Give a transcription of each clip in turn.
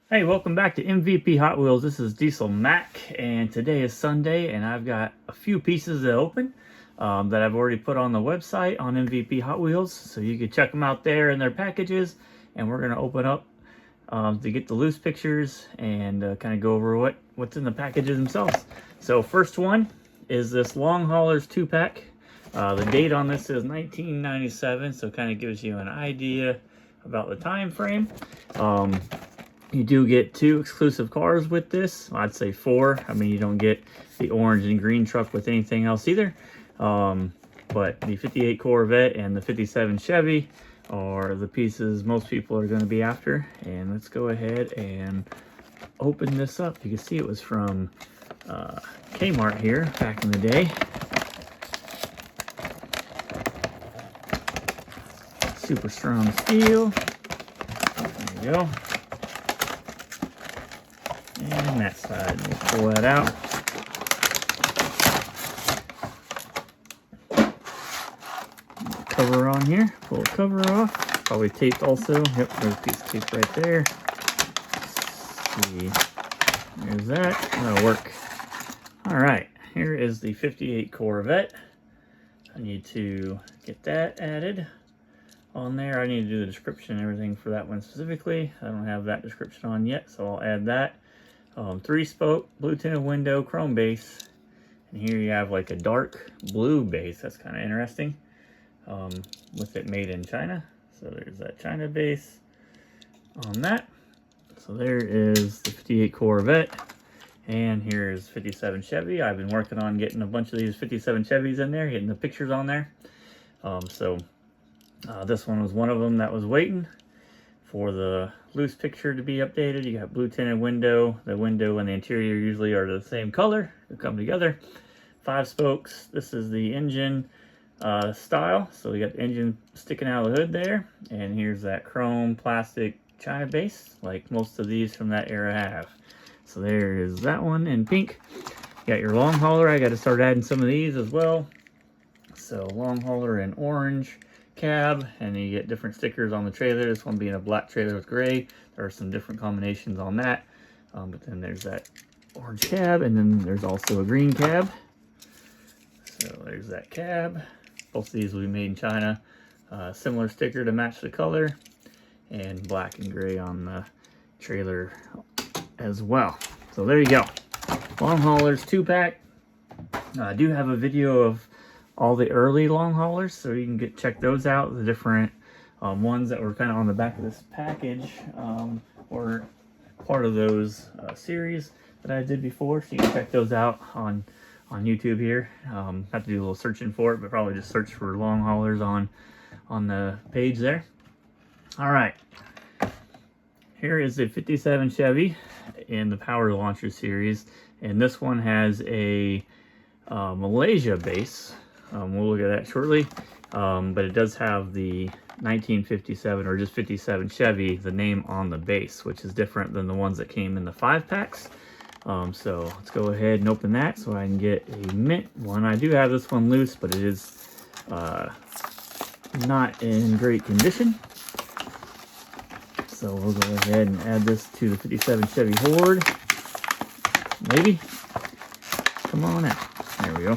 Hey, welcome back to MVP Hot Wheels. This is Diesel Mac, and today is Sunday, and I've got a few pieces to open that I've already put on the website on MVP Hot Wheels, so you can check them out there in their packages. And we're gonna open up to get the loose pictures and kind of go over what's in the packages themselves. So first one is this Long Haulers 2-pack. The date on this is 1997, so kind of gives you an idea about the time frame. You do get 2 exclusive cars with this. I'd say 4. I mean, you don't get the orange and green truck with anything else either. But the 58 Corvette and the 57 Chevy are the pieces most people are going to be after. And let's go ahead and open this up. You can see it was from Kmart here back in the day. Super strong steel. There you go. And that side, we'll pull that out. Cover on here, pull the cover off. Probably taped also. Yep, there's a piece of tape right there. Let's see, there's that. That'll work. All right, here is the 58 Corvette. I need to get that added on there. I need to do the description and everything for that one specifically. I don't have that description on yet, so I'll add that. 3-spoke, blue tinted window, chrome base. And here you have like a dark blue base. That's kind of interesting. With it made in China. So there's that China base on that. So there is the 58 Corvette. And here's 57 Chevy. I've been working on getting a bunch of these 57 Chevys in there, getting the pictures on there. This one was one of them that was waiting for the loose picture to be updated. You got blue tinted window. The window and the interior usually are the same color. They come together. 5 spokes. This is the engine style. So we got the engine sticking out of the hood there. And here's that chrome plastic China base, like most of these from that era have. So there is that one in pink. You got your long hauler. I got to start adding some of these as well. So long hauler in orange cab, and you get different stickers on the trailer. This one being a black trailer with gray. There are some different combinations on that. But then there's that orange cab, and then there's also a green cab. So there's that cab. Both of these will be made in China. Similar sticker to match the color, and black and gray on the trailer as well. So there you go. Long haulers 2-pack. I do have a video of all the early long haulers, so you can check those out. The different ones that were kind of on the back of this package were part of those series that I did before, so you can check those out on YouTube here. Have to do a little searching for it, but probably just search for long haulers on the page there. All right, here is the 57 Chevy in the Power Launcher series, and this one has a Malaysia base. We'll look at that shortly, but it does have the 1957 or just 57 Chevy, the name on the base, which is different than the ones that came in the 5-packs. So let's go ahead and open that so I can get a mint one. I do have this one loose, but it is not in great condition. So we'll go ahead and add this to the 57 Chevy Horde. Maybe. Come on out. There we go.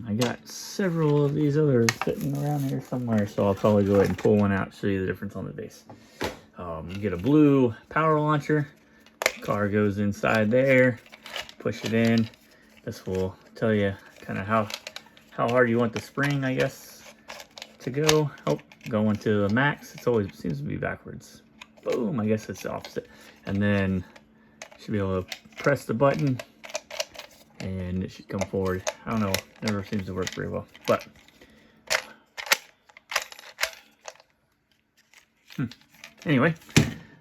I got several of these others sitting around here somewhere, so I'll probably go ahead and pull one out, show you the difference on the base. You get a blue power launcher. Car goes inside there. Push it in. This will tell you kind of how hard you want the spring, I guess, to go. Oh, going to the max. It's always seems to be backwards. Boom. I guess it's the opposite. And then should be able to press the button, and it should come forward. I don't know, never seems to work very well, but anyway,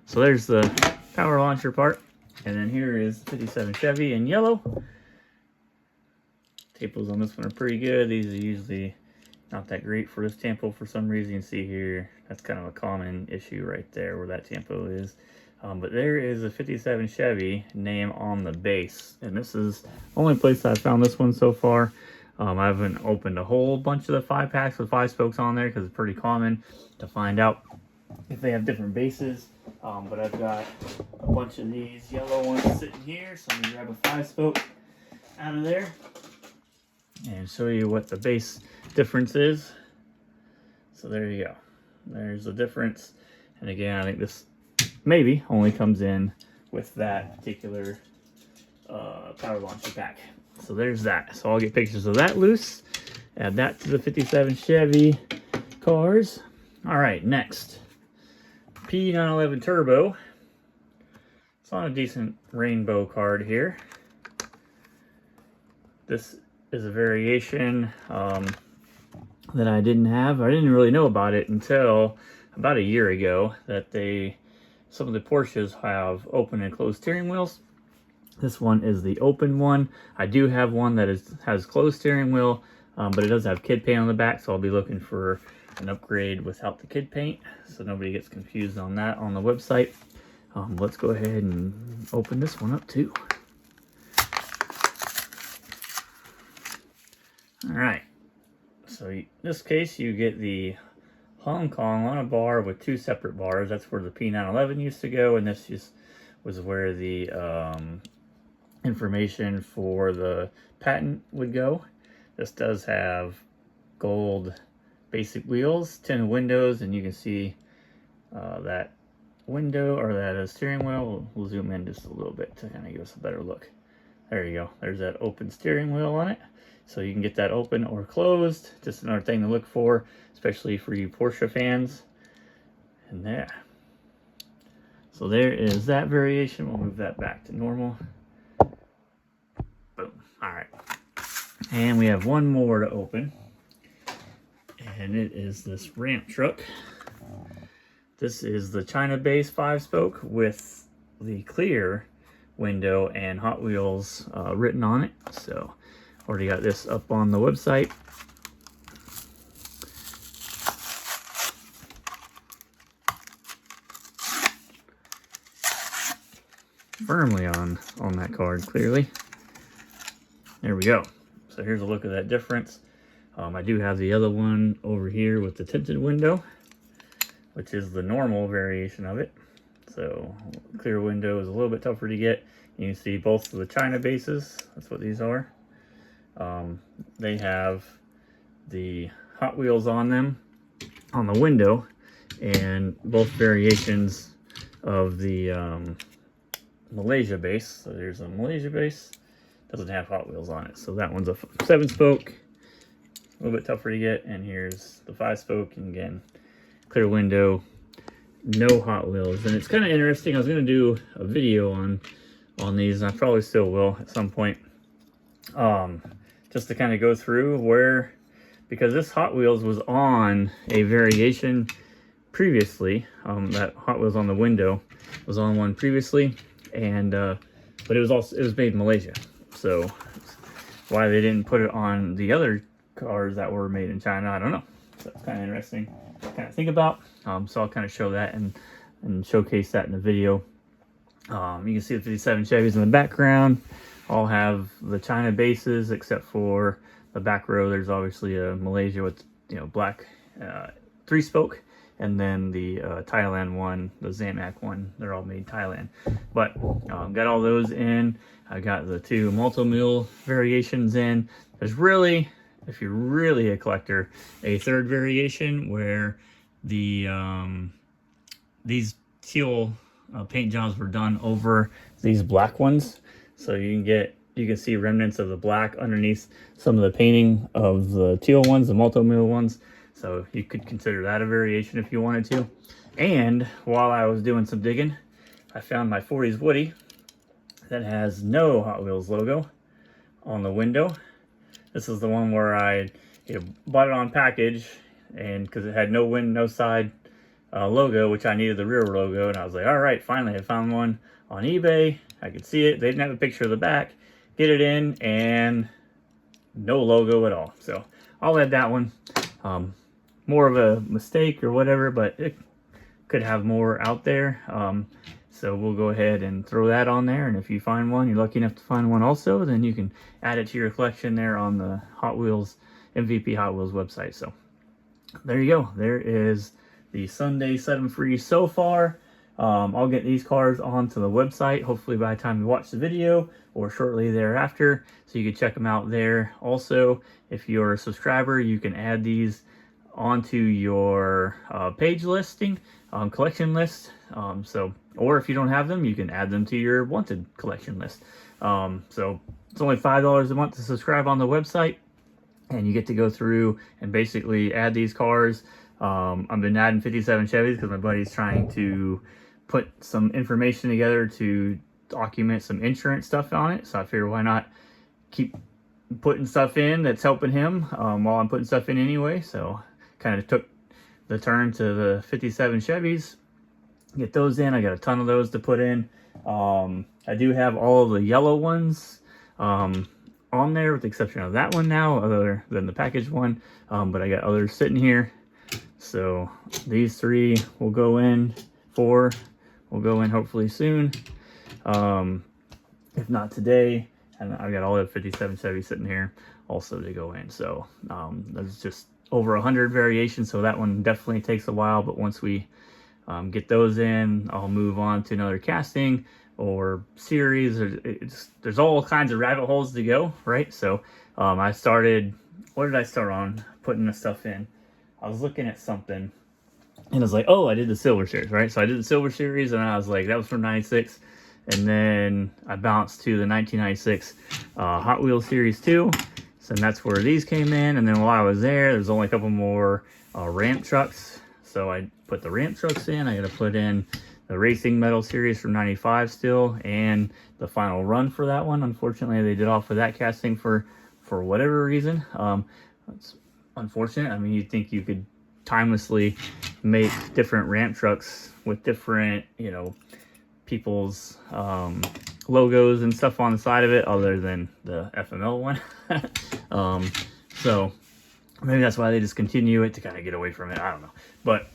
so there's the power launcher part, and then here is 57 Chevy in yellow. Tampos on this one are pretty good. These are usually not that great for this tampo for some reason. You can see here, that's kind of a common issue right there where that tampo is. But there is a 57 Chevy name on the base, and this is the only place I've found this one so far. I haven't opened a whole bunch of the 5-packs with 5 spokes on there because it's pretty common to find out if they have different bases. But I've got a bunch of these yellow ones sitting here, so I'm going to grab a 5-spoke out of there and show you what the base difference is. So there you go. There's the difference. And again, I think this maybe only comes in with that particular power launcher pack. So there's that. So I'll get pictures of that loose, add that to the 57 Chevy cars. All right, next. P911 Turbo. It's on a decent rainbow card here. This is a variation that I didn't have. I didn't really know about it until about a year ago that some of the Porsches have open and closed steering wheels. This one is the open one. I do have one that has closed steering wheel, but it does have kid paint on the back, so I'll be looking for an upgrade without the kid paint, so nobody gets confused on that on the website. Let's go ahead and open this one up too. All right, so in this case you get the Hong Kong on a bar with 2 separate bars. That's where the P911 used to go, and this just was where the information for the patent would go. This does have gold basic wheels, tinted windows, and you can see that window, or that steering wheel. We'll zoom in just a little bit to kind of give us a better look. There you go. There's that open steering wheel on it. So you can get that open or closed. Just another thing to look for, especially for you Porsche fans. And there. So there is that variation. We'll move that back to normal. Boom. All right. And we have one more to open. And it is this ramp truck. This is the China base 5-spoke with the clear window and Hot Wheels written on it. So already got this up on the website. Firmly on that card, clearly. There we go. So here's a look at that difference. I do have the other one over here with the tinted window, which is the normal variation of it. So clear window is a little bit tougher to get. You can see both of the China bases. That's what these are. They have the Hot Wheels on them on the window, and both variations of the Malaysia base. So there's a Malaysia base, doesn't have Hot Wheels on it. So that one's a 7-spoke, a little bit tougher to get. And here's the 5-spoke, and again, clear window, no Hot Wheels. And it's kind of interesting. I was going to do a video on these, and I probably still will at some point, just to kind of go through where, because this Hot Wheels was on a variation previously. That Hot Wheels on the window was on one previously, and but it was made in Malaysia. So why they didn't put it on the other cars that were made in China, I don't know. So it's kind of interesting to kind of think about. So I'll kind of show that and showcase that in the video. You can see the 57 Chevys in the background all have the China bases, except for the back row. There's obviously a Malaysia with, you know, black 3-spoke, and then the Thailand one, the Zamac one. They're all made Thailand. But got all those in. I got the 2 multi-mill variations in. There's really, if you're really a collector, a 3rd variation where the these teal paint jobs were done over these black ones. So you can see remnants of the black underneath some of the painting of the teal ones, the multi-mill ones. So you could consider that a variation if you wanted to. And while I was doing some digging, I found my 40s Woody that has no Hot Wheels logo on the window. This is the one where I bought it on package, and because it had no wind, no side logo, which I needed the rear logo, and I was like, all right, finally I found one on eBay. I could see it. They didn't have a picture of the back. Get it in, and no logo at all. So I'll add that one. More of a mistake or whatever, but it could have more out there. So we'll go ahead and throw that on there. And if you find one, you're lucky enough to find one also, then you can add it to your collection there on the Hot Wheels, MVP Hot Wheels website. So there you go. There is the Sunday set 'em free so far. I'll get these cars onto the website hopefully by the time you watch the video or shortly thereafter, so you can check them out there. Also, if you're a subscriber, you can add these onto your page listing, collection list. Or if you don't have them, you can add them to your wanted collection list. So it's only $5 a month to subscribe on the website, and you get to go through and basically add these cars. I've been adding 57 Chevys because my buddy's trying to put some information together to document some insurance stuff on it. So I figured why not keep putting stuff in that's helping him while I'm putting stuff in anyway. So kind of took the turn to the 57 Chevys. Get those in. I got a ton of those to put in. I do have all of the yellow ones on there with the exception of that one now, other than the packaged one. But I got others sitting here. So these 3 will go in. 4 will go in hopefully soon. If not today. And I've got all the 57 Chevy sitting here also to go in. So there's just over 100 variations. So that one definitely takes a while. But once we get those in, I'll move on to another casting or series. There's all kinds of rabbit holes to go, right? So I started, what did I start on putting this stuff in? I was looking at something and I was like, oh, I did the Silver Series, right? So I did the Silver Series and I was like, that was from 96. And then I bounced to the 1996 Hot Wheels Series 2. So that's where these came in. And then while I was there's only a couple more ramp trucks. So I put the ramp trucks in. I got to put in the Racing Metal Series from 95 still. And the final run for that one. Unfortunately, they did off with that casting for whatever reason. It's unfortunate. I mean, you'd think you could timelessly make different ramp trucks with different, people's logos and stuff on the side of it other than the FML one. So maybe that's why they discontinue it, to kind of get away from it. I don't know. But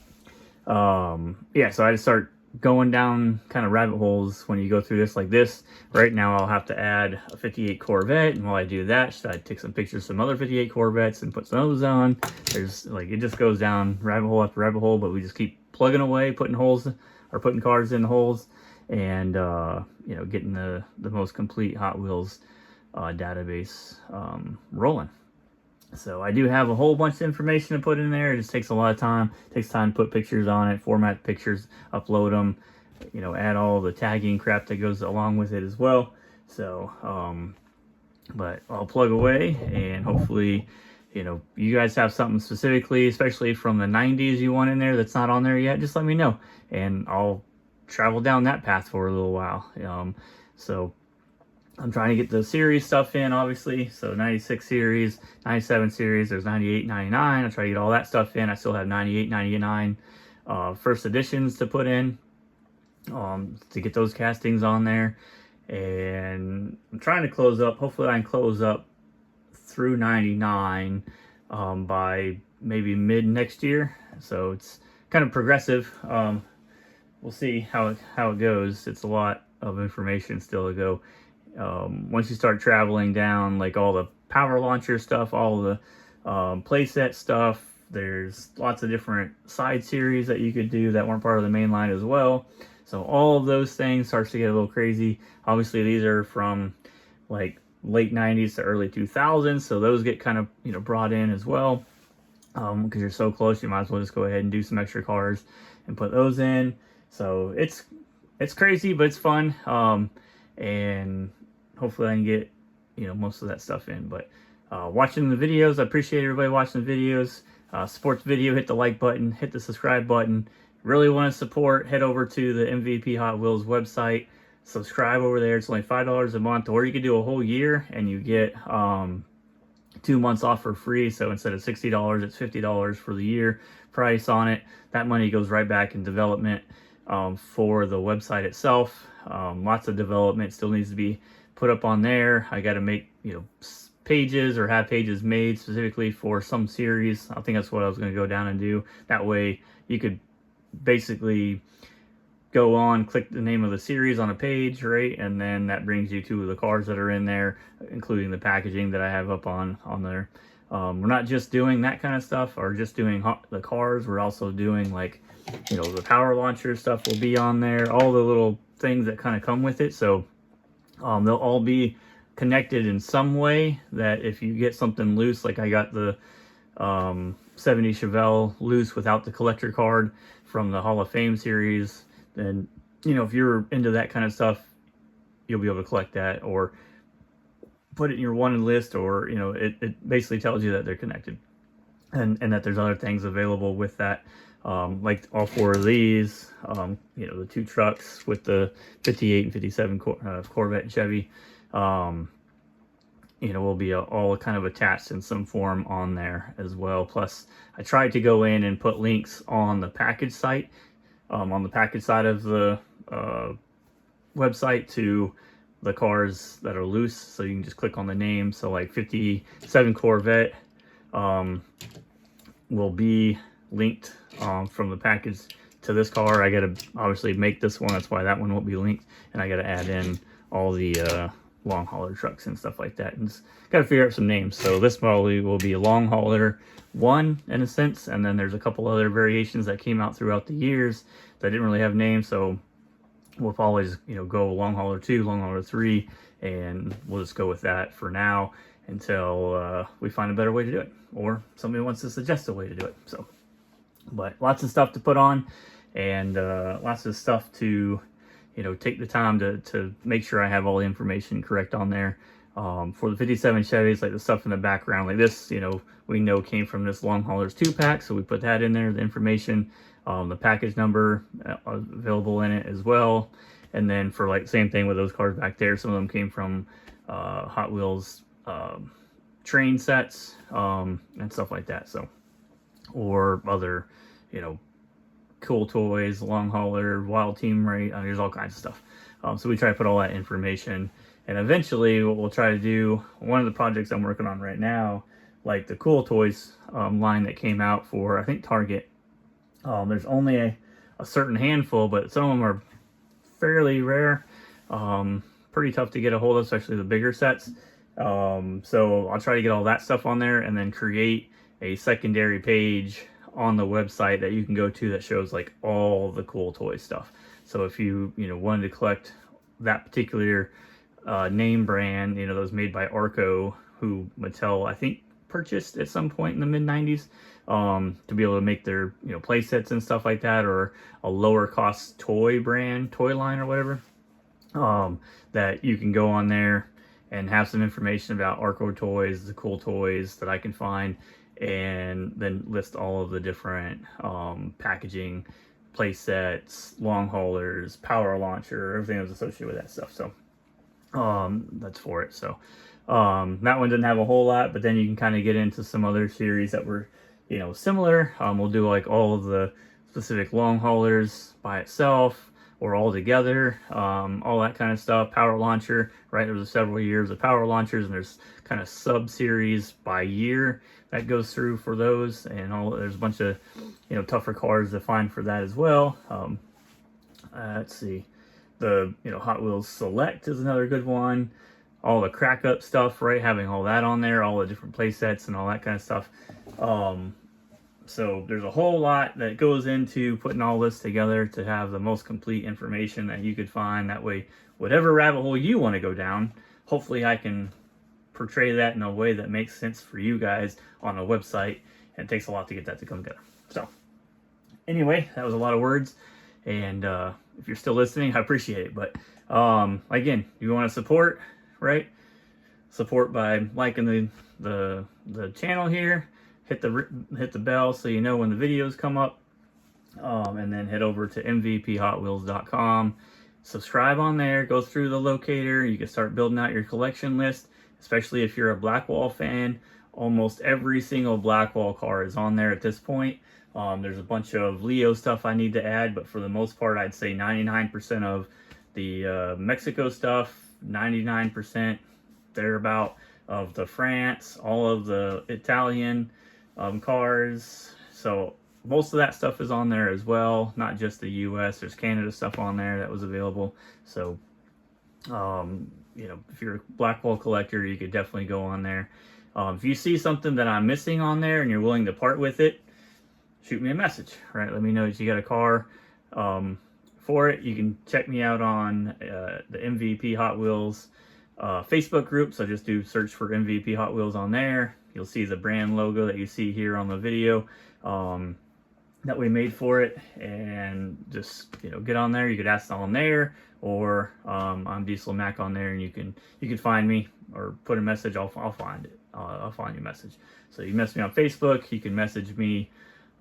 yeah, so I just start going down kind of rabbit holes when you go through this like this. Right now I'll have to add a 58 Corvette, and while I do that, should I take some pictures of some other 58 Corvettes and put some of those on? There's like, it just goes down rabbit hole after rabbit hole, but we just keep plugging away, putting cars in the holes, and getting the most complete Hot Wheels database rolling. So I do have a whole bunch of information to put in there. It just takes a lot of time. It takes time to put pictures on it, format pictures, upload them, add all the tagging crap that goes along with it as well. So, but I'll plug away, and hopefully, you guys have something specifically, especially from the 90s you want in there that's not on there yet, just let me know. And I'll travel down that path for a little while. So I'm trying to get the series stuff in, obviously. So 96 series, 97 series, there's 98, 99. I try to get all that stuff in. I still have 98, 99 first editions to put in to get those castings on there. And I'm trying to close up. Hopefully I can close up through 99 by maybe mid next year. So it's kind of progressive. We'll see how it goes. It's a lot of information still to go. Once you start traveling down, like all the power launcher stuff, all the playset stuff, there's lots of different side series that you could do that weren't part of the main line as well. So all of those things starts to get a little crazy. Obviously these are from like late 90s to early 2000s, so those get kind of brought in as well, because you're so close, you might as well just go ahead and do some extra cars and put those in. So it's crazy, but it's fun, and hopefully I can get most of that stuff in. But watching the videos, I appreciate everybody watching the videos. Support the video, hit the like button, hit the subscribe button. Really want to support, head over to the MVP Hot Wheels website, subscribe over there. It's only $5 a month, or you could do a whole year and you get 2 months off for free. So instead of $60, it's $50 for the year price on it. That money goes right back in development for the website itself. Lots of development still needs to be put up on there. I got to make pages, or have pages made specifically for some series. I think that's what I was going to go down and do. That way you could basically go on, click the name of the series on a page, right? And then that brings you to the cars that are in there, including the packaging that I have up on there. We're not just doing that kind of stuff or just doing the cars. We're also doing like, you know, the power launcher stuff will be on there, all the little things that kind of come with it. So they'll all be connected in some way, that if you get something loose, like I got the 70 Chevelle loose without the collector card from the Hall of Fame series, then, you know, if you're into that kind of stuff, you'll be able to collect that or put it in your wanted list, or, you know, it basically tells you that they're connected, and that there's other things available with that. Like all 4 of these, you know, the 2 trucks with the 58 and 57 Corvette and Chevy, you know, will be all kind of attached in some form on there as well. Plus, I tried to go in and put links on the package site, on the package side of the website, to the cars that are loose, so you can just click on the name. So like 57 Corvette will be linked from the package to this car. I gotta obviously make this one, that's why that one won't be linked, and I gotta add in all the long hauler trucks and stuff like that, and just gotta figure out some names. So this probably will be a long hauler 1 in a sense, and then there's a couple other variations that came out throughout the years that didn't really have names, so we'll always, you know, go long hauler 2, long hauler 3, and we'll just go with that for now until we find a better way to do it, or somebody wants to suggest a way to do it. So, but lots of stuff to put on, and lots of stuff to, you know, take the time to make sure I have all the information correct on there. For the 57 Chevys, like the stuff in the background, like this, you know, we know came from this Long Haulers 2-pack, so we put that in there, the information, the package number available in it as well. And then for like same thing with those cars back there, some of them came from Hot Wheels train sets and stuff like that. So, or other, you know, Cool Toys, Long Hauler, Wild Team Rate, there's all kinds of stuff. So we try to put all that information, and eventually what we'll try to do, one of the projects I'm working on right now, like the Cool Toys line that came out for, I think, Target, there's only a certain handful, but some of them are fairly rare, pretty tough to get a hold of, especially the bigger sets. So I'll try to get all that stuff on there, and then create a secondary page on the website that you can go to that shows like all the Cool Toy stuff. So if you know, wanted to collect that particular name brand, you know, that was made by Arco, who Mattel, I think, purchased at some point in the mid-90s, to be able to make their, you know, play sets and stuff like that, or a lower cost toy brand, toy line or whatever, that you can go on there and have some information about Arco toys, the Cool Toys that I can find, and then list all of the different packaging, play sets, long haulers, power launcher, everything that's associated with that stuff. So that's for it. So that one didn't have a whole lot, but then you can kind of get into some other series that were, you know, similar. We'll do like all of the specific long haulers by itself or all together, all that kind of stuff. Power launcher, right? There's several years of power launchers, and there's kind of sub-series by year that goes through for those, and there's a bunch of, you know, tougher cars to find for that as well. Let's see, the, you know, Hot Wheels Select is another good one. All the crack up stuff, right? Having all that on there, all the different play sets and all that kind of stuff. So there's a whole lot that goes into putting all this together to have the most complete information that you could find. That way, whatever rabbit hole you want to go down, hopefully I can portray that in a way that makes sense for you guys on a website. And it takes a lot to get that to come together. So anyway, that was a lot of words. And if you're still listening, I appreciate it. But again, if you want to support, right? Support by liking the channel here. Hit the bell so you know when the videos come up, and then head over to MVPHotWheels.com. Subscribe on there. Go through the locator. You can start building out your collection list, especially if you're a Blackwall fan. Almost every single Blackwall car is on there at this point. There's a bunch of Leo stuff I need to add, but for the most part, I'd say 99% of the Mexico stuff, 99% thereabout of the France, all of the Italian cars. So most of that stuff is on there as well, not just the US. There's Canada stuff on there that was available. So, you know, if you're a Blackwall collector, you could definitely go on there. If you see something that I'm missing on there and you're willing to part with it, shoot me a message, right? Let me know that you got a car for it. You can check me out on the MVP Hot Wheels Facebook group. So just do search for MVP Hot Wheels on there. You'll see the brand logo that you see here on the video that we made for it, and just, you know, get on there. You could ask on there, or I'm Diesel Mac on there, and you can find me or put a message. I'll find it. I'll find your message. So you message me on Facebook. You can message me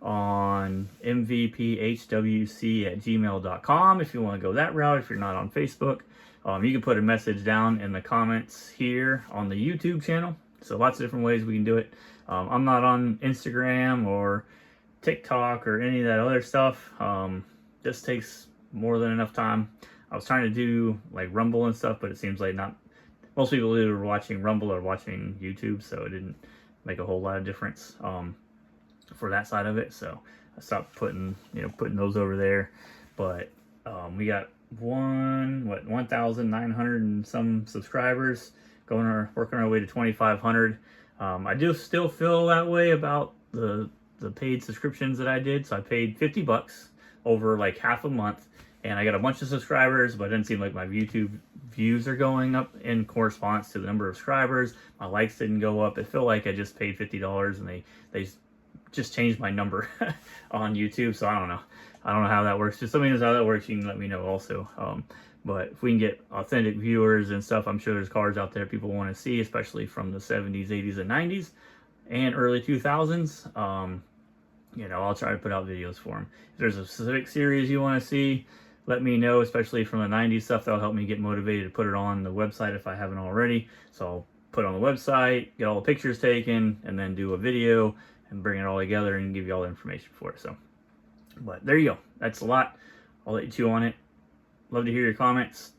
on mvphwc@gmail.com if you want to go that route. If you're not on Facebook, you can put a message down in the comments here on the YouTube channel. So lots of different ways we can do it. I'm not on Instagram or TikTok or any of that other stuff. This takes more than enough time. I was trying to do like Rumble and stuff, but it seems like not most people either were watching Rumble or watching YouTube, so it didn't make a whole lot of difference for that side of it. So I stopped putting those over there. But we got 1,900 and some subscribers, working our way to 2,500. I do still feel that way about the paid subscriptions that I did. So I paid $50 over like half a month, and I got a bunch of subscribers, but it didn't seem like my YouTube views are going up in correspondence to the number of subscribers. My likes didn't go up. It felt like I just paid $50 and they just changed my number on YouTube. So I don't know how that works. Just somebody knows how that works, you can let me know also. But if we can get authentic viewers and stuff, I'm sure there's cars out there people want to see, especially from the 70s, 80s, and 90s, and early 2000s. You know, I'll try to put out videos for them. If there's a specific series you want to see, let me know, especially from the 90s stuff. That'll help me get motivated to put it on the website if I haven't already. So I'll put it on the website, get all the pictures taken, and then do a video and bring it all together and give you all the information for it. So, but there you go. That's a lot. I'll let you chew on it. Love to hear your comments.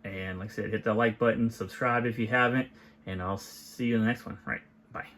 And like I said, hit that like button, subscribe if you haven't, and I'll see you in the next one. All right, bye.